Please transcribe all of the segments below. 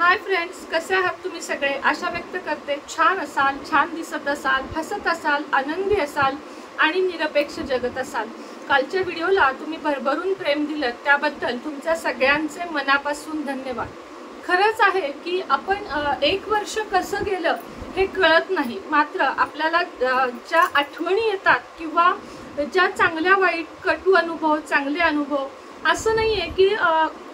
Hi friends, कसे आहात तुम्ही सगळे? आशा व्यक्त करते छान असाल, छान दिसत असाल, हसत असाल, आनंदी असाल आणि निरपेक्ष जगत असाल। कालच्या व्हिडिओला तुम्ही भरभरून प्रेम दिलं त्याबद्दल तुमच्या सगळ्यांचे मनापासून धन्यवाद। खरंच आहे की आपण एक वर्ष कसं गेलं हे कळत नाही, मात्र आपल्याला ज्या आठवणी येतात किंवा ज्या चांगल्या वाईट कटू अनुभव, चांगले अनुभव, असं नाहीये की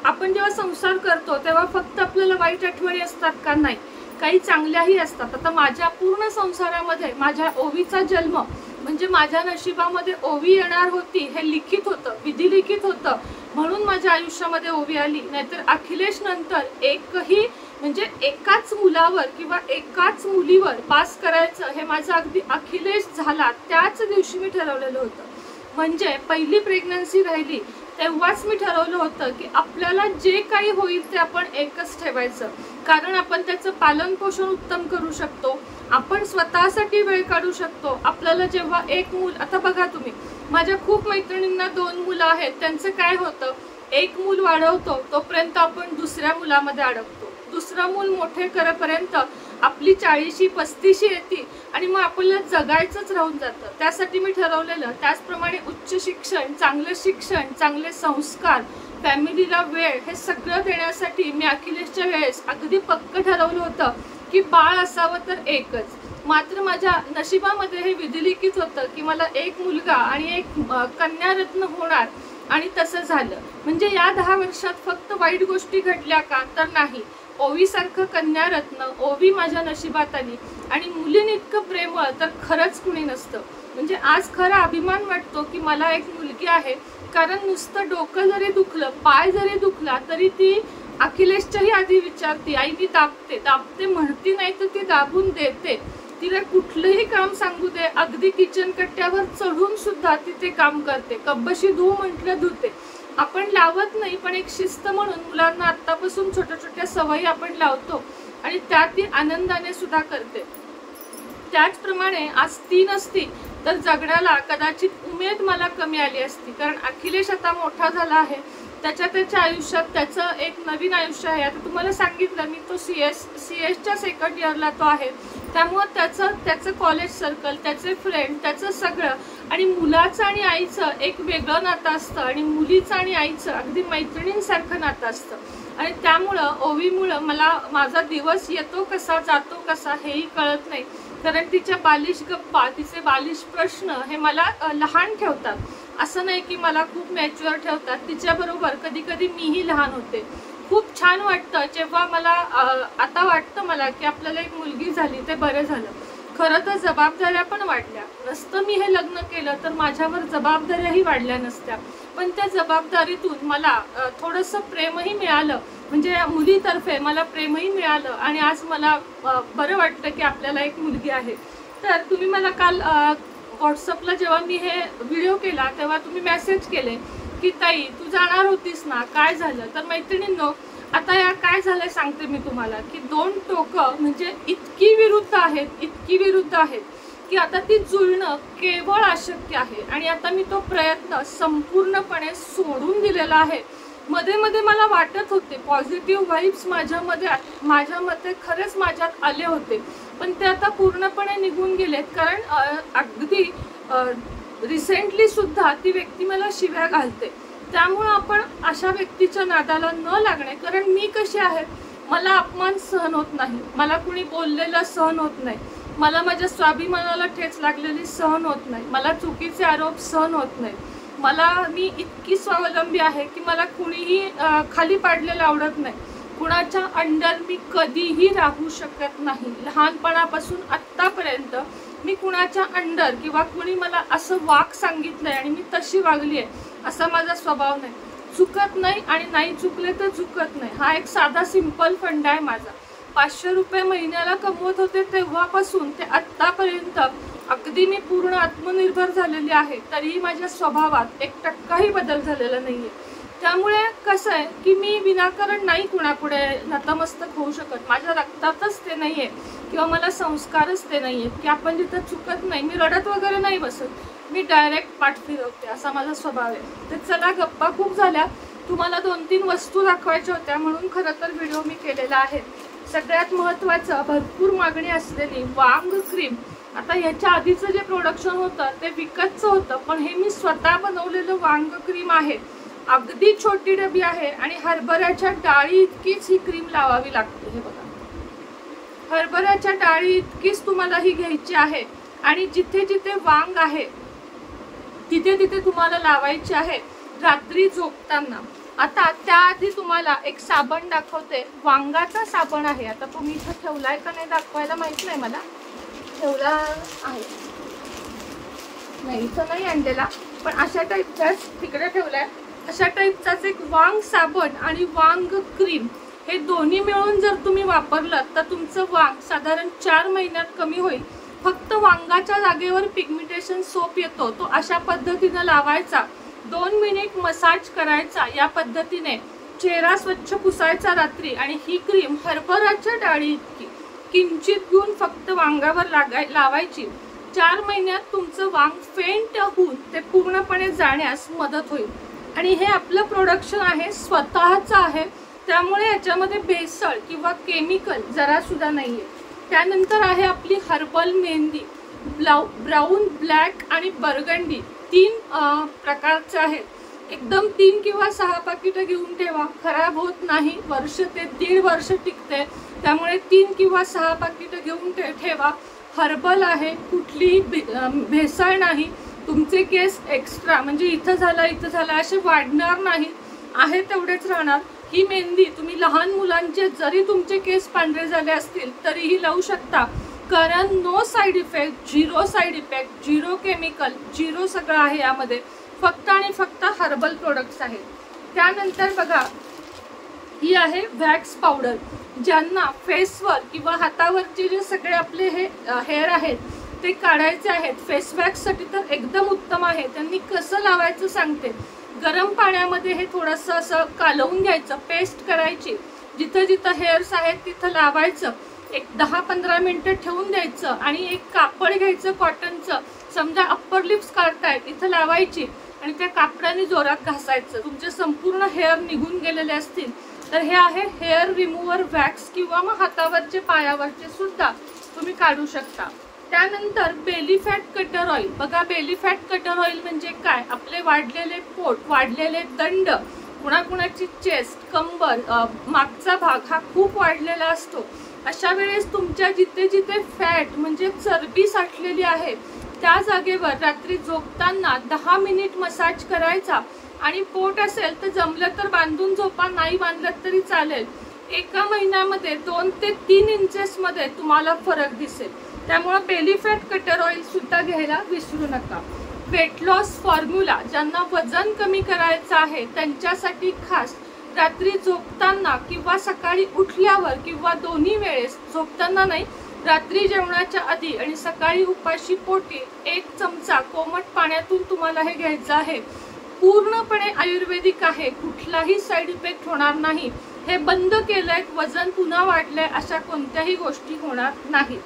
आपण जेव्हा संसार करतो तेव्हा फक्त आपल्याला वाईट आठवणी असतात का? नाही, काही चांगल्याही असतात। आता माझ्या पूर्ण संसारामध्ये माझ्या ओवीचा जन्म म्हणजे माझ्या नशिबामध्ये ओवी येणार होती हे लिखित होतं, विधिलिखित होतं, म्हणून माझ्या आयुष्यामध्ये ओवी आली। नाहीतर अखिलेश नंतर एकही म्हणजे एकाच मुलावर किंवा एकाच मुलीवर पास करायचं हे माझं अगदी अखिलेश झाला त्याच दिवशी मी ठरवलेलं होतं। म्हणजे पहिली प्रेग्नन्सी राहिली तेव्हाच मी ठरवलं होतं की आपल्याला जे काही होईल ते आपण एकच ठेवायचं, कारण आपण त्याचं पालन पोषण उत्तम करू शकतो, आपण स्वतःसाठी वेळ काढू शकतो। आपल्याला जेव्हा एक मूल, आता बघा तुम्ही, माझ्या खूप मैत्रिणींना 2 मुलं आहेत, त्यांचं काय होतं, एक मूल वाढवतो तोपर्यंत आपण दुसऱ्या मुलामध्ये अडकतो, दुसरं मूल मोठे करेपर्यंत आपली 40-35 येते आणि मग आपल्याला जगायचंच राहून जातं। त्यासाठी मी ठरवलेलं, त्याचप्रमाणे उच्च शिक्षण, चांगलं शिक्षण, चांगले संस्कार, फॅमिलीला वेळ, हे सगळं देण्यासाठी मी अखिलेशच्या वेळेस अगदी पक्क ठरवलं होतं की बाळ असावं तर एकच। मात्र माझ्या नशिबामध्ये हे विधिलिखित होतं की मला एक मुलगा आणि एक कन्यारत्न होणार, आणि तसं झालं। म्हणजे या 10 वर्षात फक्त वाईट गोष्टी घडल्या का? तर नाही। ओवीसारखं कन्यारत्न ओवी माझ्या नशिबात आली, आणि मुलींइतकं प्रेमळ तर खरंच कुणी नसतं। म्हणजे आज खरा अभिमान वाटतो की मला एक मुलगी आहे, कारण नुसतं डोकं जरी दुखलं, पाय जरी दुखला तरी ती अखिलेशच्याही आधी विचारते, आई मी दाबते दाबते म्हणती, नाही तर ती दाबून देते। तिला कुठलंही काम सांगू दे, अगदी किचन कट्ट्यावर चढून सुद्धा ती ते काम करते, कब्बशी धू म्हटलं धुते। आपण लावत नाही, पण एक शिस्त म्हणून मुलांना आत्तापासून छोट्या छोट्या सवयी आपण लावतो आणि त्या ती आनंदाने सुद्धा करते। त्याचप्रमाणे आज ती नसती तर जगण्याला कदाचित उमेद मला कमी आली असती, कारण अखिलेश आता मोठा झाला आहे, त्याच्या आयुष्यात त्याचं एक नवीन आयुष्य आहे। आता तुम्हाला सांगितलं मी, तो सीएसच्या सेकंड इयरला तो आहे, त्यामुळे त्याचं कॉलेज सर्कल, त्याचे फ्रेंड, त्याचं सगळं, आणि मुलाचं आणि आईचं एक वेगळं नातं असतं आणि मुलीचं आणि आईचं अगदी मैत्रिणींसारखं नातं असतं। आणि त्यामुळं ओवीमुळं मला माझा दिवस येतो कसा जातो कसा हेही कळत नाही, कारण तिच्या बालिश गप्पा, तिचे बालिश प्रश्न हे मला लहान ठेवतात। असं नाही की मला खूप मॅच्युअर ठेवतात, तिच्याबरोबर कधी कधी मीही लहान होते। खूप छान वाटतं जेव्हा मला आता वाटतं मला की आपल्याला एक मुलगी झाली ते बरं झालं। खरं तर जबाबदाऱ्या पण वाढल्या, नसतं मी हे लग्न केलं तर माझ्यावर जबाबदाऱ्याही वाढल्या नसत्या, पण त्या जबाबदारीतून मला थोडंसं प्रेमही मिळालं, म्हणजे मुलीतर्फे मला प्रेमही मिळालं, आणि आज मला बरं वाटतं की आपल्याला एक मुलगी आहे। तर तुम्ही मला काल व्हॉट्सअपला जेव्हा मी हे व्हिडिओ केला तेव्हा तुम्ही मेसेज केले की ताई तू जाणार होतीस ना, काय झालं? तर मैत्रिणींनो, आता या काय झालंय सांगते मी तुम्हाला, की 2 टोकं म्हणजे इतकी विरुद्ध आहेत की आता ती जुळणं केवळ अशक्य आहे, आणि आता मी तो प्रयत्न संपूर्णपणे सोडून दिलेला आहे। मध्ये मध्ये मला वाटत होते पॉझिटिव्ह वाइब्स माझ्यामध्ये खरंच माझ्यात आले होते, पण ते आता पूर्णपणे निघून गेलेत, कारण अगदी रिसेंटली सुद्धा ती व्यक्ती मला शिव्या घालते। त्यामुळे आपण अशा व्यक्तीच्या नादाला न लागणे, कारण मी कशी आहे, मला अपमान सहन होत नाही, मला कुणी बोललेलं सहन होत नाही, मला माझ्या स्वाभिमानाला ठेच लागलेली सहन होत नाही, मला चुकीचे आरोप सहन होत नाही, मी इतकी स्वावलंबी आहे की मला कुणीही खाली पाडलेलं आवडत नाही, कुणाच्या अंडर मी कधीही राहू शकत नाही। लहानपणापासून आत्तापर्यंत मी कुणाच्या अंडर किंवा कुणी मला असं वाक सांगितलंय आणि मी तशी वागली आहे असा माझा स्वभाव नाही। चुकत नाही आणि नाही चुकले तर चुकत नाही, हा एक साधा सिंपल फंडा आहे माझा। 500 रुपये महिन्याला कमवत होते तेव्हापासून ते आत्तापर्यंत अगदी मी पूर्ण आत्मनिर्भर झालेली आहे, तरीही माझ्या स्वभावात 1% बदल झालेला नाहीये। त्यामुळे कसं आहे की मी विनाकारण नाही कुणापुढे नतमस्तक होऊ शकत, माझ्या रक्तातच ते नाहीये किंवा मला संस्कारच ते नाहीये की आपण जिथं चुकत नाही, मी रडत वगैरे नाही बसत, मी डायरेक्ट पाठ फिरवते, असा माझा स्वभाव आहे। तर चला, गप्पा खूप झाल्या, तुम्हाला 2-3 वस्तू दाखवायच्या होत्या म्हणून खरं तर व्हिडिओ मी केलेला आहे। सगळ्यात महत्त्वाचं भरपूर मागणी असलेली वांग क्रीम। आता ह्याच्या आधीचं जे प्रोडक्शन होतं ते विकतचं होतं, पण हे मी स्वतः बनवलेलं वांग क्रीम आहे। अगदी छोटी डबी आहे आणि हरभऱ्याच्या डाळी इतकीच ही क्रीम लावावी लागते। हे बघा, हरभऱ्याच्या डाळी इतकीच तुम्हाला ही घ्यायची आहे आणि जिथे जिथे वांग आहे तिथे तिथे तुम्हाला लावायची आहे रात्री झोपताना। आता त्याआधी तुम्हाला एक साबण दाखवते, वांगाचा साबण आहे। आता तुम्ही इथं ठेवलाय का नाही दाखवायला माहित नाही मला, ठेवला आहे नाही, इथं नाही आणलेला, पण अशा टाईपचाच तिकडे ठेवलाय। अशा टाईपचाच एक वांग साबण आणि वांग क्रीम हे दोन्ही मिळून जर तुम्ही वापरलं तर तुमचं वांग साधारण 4 महिन्यात कमी होईल। फक्त वांगाच्या जागेवर पिगमेंटेशन सोप येतो, तो अशा पद्धतीने लावायचा, 2 मिनिट मसाज करायचा। या पद्धतीने चेहरा स्वच्छ पुसायचा रात्री आणि ही क्रीम हरभऱ्याच्या डाळी इतकी किंचित घेऊन फक्त वांगावर लावायची। 4 महिन्यात तुमचं वांग फेंट होऊन ते पूर्णपणे जाण्यास मदत होईल। आणि हे आपलं प्रोडक्शन आहे, स्वतःचं आहे, त्यामुळे याच्यामध्ये भेसळ किंवा केमिकल जरा सुद्धा नाहीये। त्यानंतर आहे आपली हर्बल मेहंदी, ब्राऊन, ब्लॅक आणि बर्गंडी 3 प्रकारचे आहेत। एकदम 3 किंवा 6 पाकिटं घेऊन ठेवा, खराब होत नाही, वर्ष ते 1.5 वर्ष टिकते, त्यामुळे 3 किंवा 6 पाकिटं घेऊन ठेवा। हर्बल आहे, कुठलीही भेसळ नाही, तुमचे केस एक्स्ट्रा म्हणजे इथं झाला असे वाढणार नाही, आहे तेवढेच राहणार। ही मेहंदी तुम्ही लहान मुलांचे जरी तुमचे केस पांढरे झाले असतील तरीही लावू शकता, कारण no side effect, 0 side effect, 0 chemical, 0 सगळं आहे यामध्ये, फक्त आणि फक्त हर्बल प्रोडक्ट्स आहेत। त्यानंतर बघा, ही आहे वॅक्स पावडर। ज्यांना फेसवर किंवा हातावरचे जे सगळे आपले हे हेअर आहेत ते काढायचे आहेत, फेस वॅक्स साठी तर एकदम उत्तम आहे। त्यांनी कसं लावायचं सांगते। गरम पाण्यामध्ये हे थोडंसं असं कालवून घ्यायचं, पेस्ट करायची, जिथं जिथं हेअर्स आहेत तिथं लावायचं, एक 10-15 मिनिटं ठेवून द्यायचं आणि एक कापड घ्यायचं कॉटनचं, समजा अप्पर लिप्स काढताय तिथं लावायची आणि त्या कापडाने जोरात घासायचं। तुमचे संपूर्ण हेअर निघून गेलेले असतील तर हे आहे हेअर रिमूव्हर वॅक्स, किंवा मग हातावरचे पायावरचे सुद्धा तुम्ही काढू शकता। त्यानंतर बेली फॅट कटर ऑइल। बघा, बेली फॅट कटर ऑइल म्हणजे काय, आपले वाढलेले पोट, वाढलेले दंड, कुणाकुणाची चेस्ट, कंबर, मागचा भाग हा खूप वाढलेला असतो, अशा वेळेस तुमच्या जिथे जिथे फॅट म्हणजे चरबी साठलेली आहे त्या जागेवर रात्री झोपताना 10 मिनिट मसाज करायचा आणि पोट असेल तर जमलं तर बांधून झोपा, नाही बांधलं तरी चालेल। 1 महिन्यामध्ये 2 ते 3 इंचेस मध्ये तुम्हाला फरक दिसेल। त्यामुळे बेली फॅट कटर ऑइल सुद्धा घ्यायला विसरू नका। वेट लॉस फॉर्म्युला, ज्यांना वजन कमी करायचं आहे त्यांच्यासाठी खास, रात्री झोपताना किंवा सकाळी उठल्यावर किंवा दोन्ही वेळेस, झोपताना नाही, रात्री जेवणाच्या आधी आणि सकाळी उपाशी पोटी 1 चमचा कोमट पाण्यातून तुम्हाला हे घ्यायचं आहे। पूर्णपणे आयुर्वेदिक आहे, कुठलाही साइड इफेक्ट होणार नाही। हे बंद केलंय, वजन पुन्हा वाढलंय अशा कोणत्याही गोष्टी होणार नाही।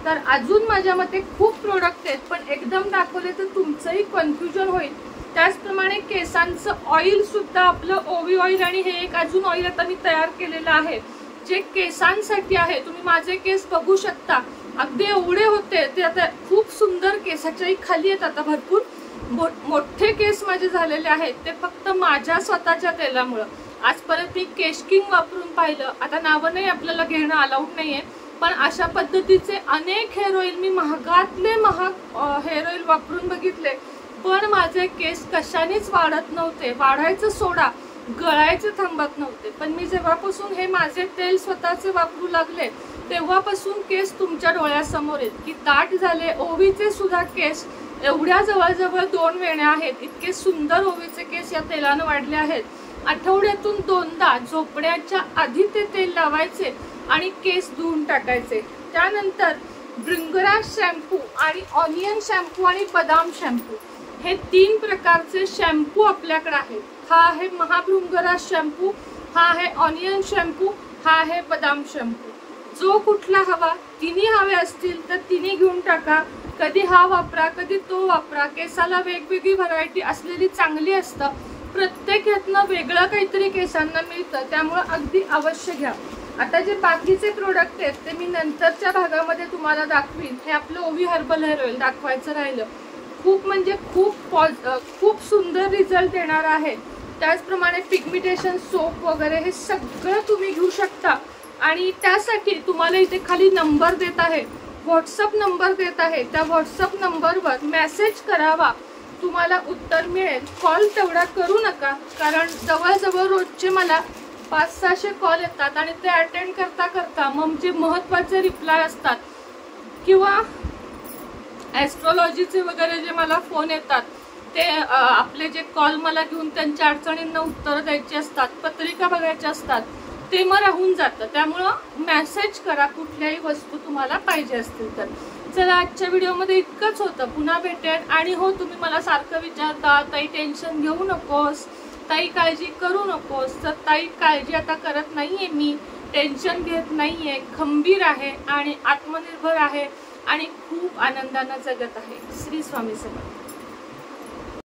तर अजून माझ्या मते खूप प्रोडक्ट आहेत, पण एकदम दाखवले तर तुमचंही कन्फ्युजन होईल। त्याचप्रमाणे केसांचं ऑइल सुद्धा आपलं ओवी ऑइल, आणि हे एक अजून ऑइल आता मी तयार केलेलं आहे जे केसांसाठी आहे। तुम्ही माझे केस बघू शकता, अगदी एवढे होते ते आता खूप सुंदर, केसाच्याही खाली आहेत आता भरपूर मोठे केस माझे झालेले आहेत, ते फक्त माझ्या स्वतःच्या तेलामुळे। आजपर्यंत मी केश किंग वापरून पाहिलं, आता नावं नाही आपल्याला घेणं अलाउड नाहीये, पण अशा पद्धतीचे अनेक हेअर ऑइल मी महागातले महाग हेअर ऑइल वापरून बघितले, पण माझे केस कशानेच वाढत नव्हते, वाढायचं सोडा, गळायचे थांबत नव्हते। पण मी जेव्हापासून हे माझे तेल स्वतःचे वापरू लागले तेव्हापासून केस तुमच्या डोळ्यासमोर आहेत की दाट झाले। ओवीचे सुद्धा केस एवढ्या जवळजवळ 2 वेण्या आहेत, इतके सुंदर ओवीचे केस या तेलाने वाढले आहेत। आठवड्यातून 2दा झोपण्याच्या आधी ते तेल लावायचे आणि केस धुवून टाकायचे। त्यानंतर भृंगराज शॅम्पू आणि ऑनियन शॅम्पू आणि बदाम शॅम्पू हे 3 प्रकारचे शॅम्पू आपल्याकडे आहेत। हा आहे महाभृंगराज शॅम्पू, हा आहे ऑनियन शॅम्पू, हा आहे बदाम शॅम्पू। जो कुठला हवा, तिन्ही हवे असतील तर तिन्ही घेऊन टाका, कधी हा वापरा कधी तो वापरा। केसाला वेगवेगळी व्हरायटी असलेली चांगली असतं, प्रत्येक ह्यातनं वेगळं काहीतरी केसांना मिळतं, त्यामुळे अगदी अवश्य घ्या. आता जे बाकीचे प्रोडक्ट आहेत ते मी नंतरच्या भागामध्ये तुम्हाला दाखवीन. हे आपलं ओवी हर्बल हेअर ऑइल दाखवायचं राहिलं. खूप म्हणजे खूप सुंदर रिझल्ट देणार आहे. त्याचप्रमाणे पिगमिटेशन सोप वगैरे हे सगळं तुम्ही घेऊ शकता. आणि त्यासाठी तुम्हाला इथे खाली नंबर देत आहे, व्हॉट्सअप नंबर देत आहे. त्या व्हॉट्सअप नंबरवर मेसेज करावा, तुम्हाला उत्तर मिळेल. कॉल तेवढा करू नका, कारण जवळजवळ रोजचे मला 500-600 कॉल येतात आणि ते अटेंड करता करता मग जे महत्त्वाचे रिप्लाय असतात किंवा ॲस्ट्रॉलॉजीचे वगैरे जे मला फोन येतात ते आपले जे कॉल मला घेऊन त्यांच्या अडचणींना उत्तरं द्यायची असतात, पत्रिका बघायची असतात, ते मग राहून जातं. त्यामुळं मेसेज करा कुठल्याही वस्तू तुम्हाला पाहिजे असतील तर. चला, आजच्या व्हिडिओमध्ये इतकंच होतं. पुन्हा भेटेन. आणि हो, तुम्ही मला सारखं विचारता, ताई टेन्शन घेऊ नकोस, ताई काळजी करू नकोस. तर ताई काळजी आता करत नाहीये, मी टेन्शन घेत नाहीये, खंबीर आहे आणि आत्मनिर्भर आहे आणि खूप आनंदानं जगत आहे. श्री स्वामी समर्थ.